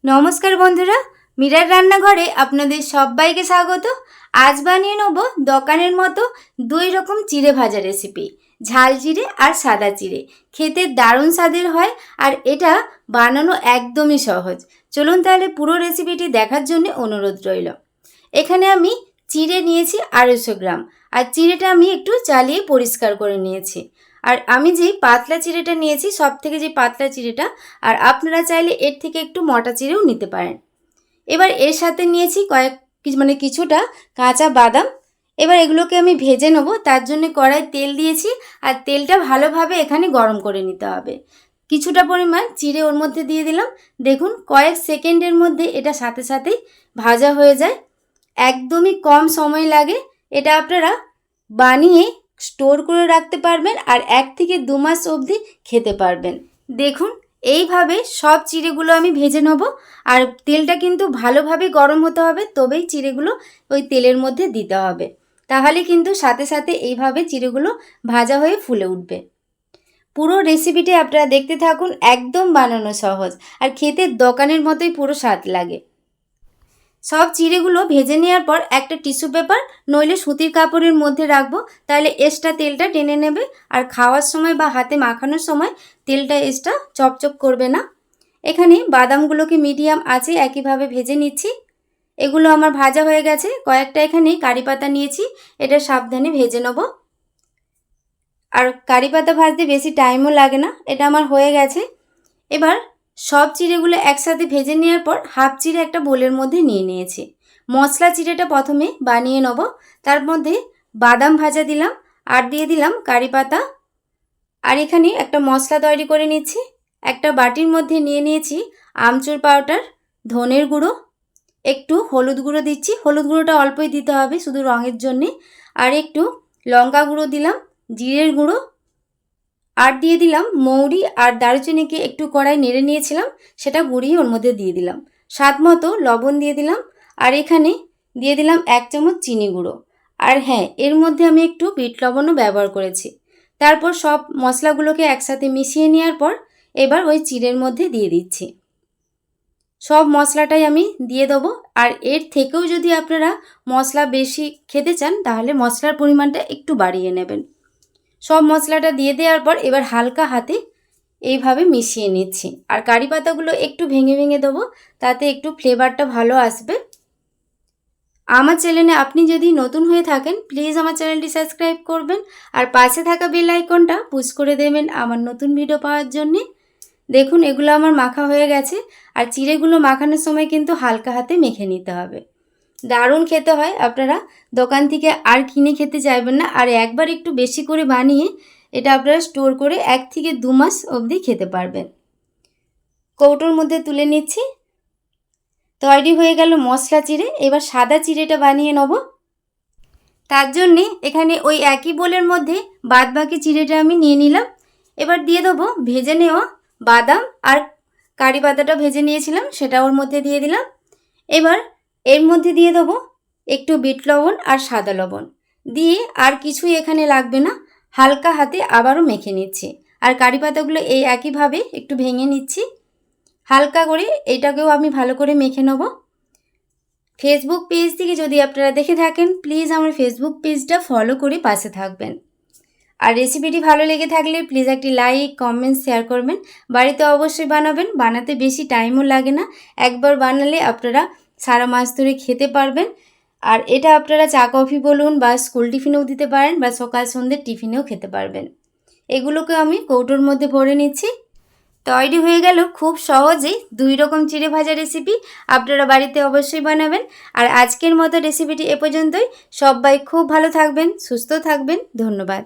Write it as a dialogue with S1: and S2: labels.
S1: নমস্কার বন্ধুরা, মীরার রান্নাঘরে আপনাদের সবাইকে স্বাগত। আজ বানিয়ে নেব দোকানের মতো দুই রকম চিড়ে ভাজা রেসিপি, ঝাল চিড়ে আর সাদা চিড়ে। খেতে দারুণ স্বাদের হয় আর এটা বানানো একদমই সহজ। চলুন তাহলে পুরো রেসিপিটি দেখার জন্য অনুরোধ রইল। এখানে আমি চিড়ে নিয়েছি 250 গ্রাম, আর চিড়েটা আমি একটু চালিয়ে পরিষ্কার করে নিয়েছি। আর আমি যে পাতলা চিড়েটা নিয়েছি, সব থেকে যে পাতলা চিড়েটা, আর আপনারা চাইলে এর থেকে একটু মোটা চিড়েও নিতে পারেন। এবার এর সাথে নিয়েছি কিছুটা কাঁচা বাদাম। এবার এগুলোকে আমি ভেজে নেব, তার জন্য কড়াই তেল দিয়েছি আর তেলটা ভালোভাবে এখানে গরম করে নিতে হবে। কিছুটা পরিমাণ চিড়ে ওর মধ্যে দিয়ে দিলাম। দেখুন কয়েক সেকেন্ডের মধ্যে এটা সাথে সাথেই ভাজা হয়ে যায়, একদমই কম সময় লাগে। এটা আপনারা বানিয়ে স্টোর করে রাখতে পারবেন আর 1 থেকে 2 মাস অবধি খেতে পারবেন। দেখুন এইভাবে সব চিড়েগুলো আমি ভেজে নেব, আর তেলটা কিন্তু ভালোভাবে গরম হতে হবে, তবেই চিড়েগুলো ওই তেলের মধ্যে দিতে হবে, তাহলে কিন্তু সাথে সাথে এইভাবে চিড়েগুলো ভাজা হয়ে ফুলে উঠবে। পুরো রেসিপিটি আপনারা দেখতে থাকুন, একদম বানানো সহজ আর খেতে দোকানের মতোই পুরো স্বাদ লাগে। সব চিড়েগুলো ভেজে নেওয়ার পর একটা টিস্যু পেপার নইলে সুতির কাপড়ের মধ্যে রাখবো, তাহলে এক্সট্রা তেলটা টেনে নেবে আর খাওয়ার সময় বা হাতে মাখানোর সময় তেলটা এক্সট্রা চপচপ করবে না। এখানে বাদামগুলোকে মিডিয়াম আঁচে একইভাবে ভেজে নিচ্ছি। এগুলো আমার ভাজা হয়ে গেছে। কয়েকটা এখানে কারি পাতা নিয়েছি, এটা সাবধানে ভেজে নেব। আর কারি পাতা ভাজতে বেশি টাইমও লাগে না। এটা আমার হয়ে গেছে। এবার সব চিড়েগুলো একসাথে ভেজে নেওয়ার পর হাফ চিড়ে একটা বোলের মধ্যে নিয়ে নিয়েছি। মশলা চিড়েটা প্রথমে বানিয়ে নেব। তার মধ্যে বাদাম ভাজা দিলাম আর দিয়ে দিলাম কারি পাতা। আর এখানে একটা মশলা তৈরি করে নিচ্ছি। একটা বাটির মধ্যে নিয়ে নিয়েছি আমচুর পাউডার, ধনের গুঁড়ো, একটু হলুদ গুঁড়ো দিচ্ছি। হলুদ গুঁড়োটা অল্পই দিতে হবে শুধু রঙের জন্যে। আর একটু লঙ্কা গুঁড়ো দিলাম, জিরের গুঁড়ো, আর দিয়ে দিলাম মৌরি আর দারুচিনিকে একটু কড়াই নেড়ে নিয়েছিলাম, সেটা গুঁড়িয়ে ওর মধ্যে দিয়ে দিলাম। স্বাদ মতো লবণ দিয়ে দিলাম, আর এখানে দিয়ে দিলাম 1 চামচ চিনি গুঁড়ো। আর হ্যাঁ, এর মধ্যে আমি একটু বিট লবণও ব্যবহার করেছি। তারপর সব মশলাগুলোকে একসাথে মিশিয়ে নেওয়ার পর এবার ওই চিড়ের মধ্যে দিয়ে দিচ্ছি। সব মশলাটাই আমি দিয়ে দেবো। আর এর থেকেও যদি আপনারা মশলা বেশি খেতে চান তাহলে মশলার পরিমাণটা একটু বাড়িয়ে নেবেন। সব মশলাটা দিয়ে দেওয়ার পর এবার হালকা হাতে এইভাবে মিশিয়ে নিচ্ছি। আর কারি পাতাগুলো একটু ভেঙে ভেঙে দেবো, তাতে একটু ফ্লেভারটা ভালো আসবে। আমার চ্যানেলে আপনি যদি নতুন হয়ে থাকেন প্লিজ আমার চ্যানেলটি সাবস্ক্রাইব করবেন আর পাশে থাকা বেল আইকনটা পুশ করে দেবেন আমার নতুন ভিডিও পাওয়ার জন্যে। দেখুন এগুলো আমার মাখা হয়ে গেছে। আর চিড়েগুলো মাখানোর সময় কিন্তু হালকা হাতে মেখে নিতে হবে। দারুণ খেতে হয়, আপনারা দোকান থেকে আর কিনে খেতে চাইবেন না। আর একবার একটু বেশি করে বানিয়ে এটা আপনারা স্টোর করে 1 থেকে 2 মাস অবধি খেতে পারবেন। কৌটোর মধ্যে তুলে নিচ্ছি। তৈরি হয়ে গেল মশলা চিড়ে। এবার সাদা চিড়েটা বানিয়ে নেব। তার জন্যে এখানে ওই একই বোলের মধ্যে বাদবাকি চিড়েটা আমি নিয়ে নিলাম। এবার দিয়ে দেবো ভেজে নেওয়া বাদাম আর কারি পাতাটা ভেজে নিয়েছিলাম, সেটা ওর মধ্যে দিয়ে দিলাম। এবার এর মধ্যে দিয়ে দেবো একটু বিট লবণ আর সাদা লবণ দিয়ে, আর কিছুই এখানে লাগবে না, হালকা হাতে আবারও মেখে নিচ্ছি। আর কারি পাতাগুলো এই একইভাবে একটু ভেঙে নিচ্ছি হালকা করে। এটাকেও আমি ভালো করে মেখে নেব। ফেসবুক পেজ থেকে যদি আপনারা দেখে থাকেন প্লিজ আমার ফেসবুক পেজটা ফলো করে পাশে থাকবেন। আর রেসিপিটি ভালো লেগে থাকলে প্লিজ একটি লাইক, কমেন্ট, শেয়ার করবেন। বাড়িতে অবশ্যই বানাবেন, বানাতে বেশি টাইমও লাগে না। একবার বানালে আপনারা সারা মাস ধরে খেতে পারবেন। আর এটা আপনারা চা কফি বলুন বা স্কুল টিফিনেও দিতে পারেন বা সকাল সন্ধ্যের টিফিনেও খেতে পারবেন। এগুলোকে আমি কৌটোর মধ্যে ভরে নিচ্ছি। তৈরি হয়ে গেল খুব সহজেই 2 রকম চিড়ে ভাজা রেসিপি। আপনারা বাড়িতে অবশ্যই বানাবেন। আর আজকের মতো রেসিপিটি এ পর্যন্তই। সবাই খুব ভালো থাকবেন, সুস্থ থাকবেন। ধন্যবাদ।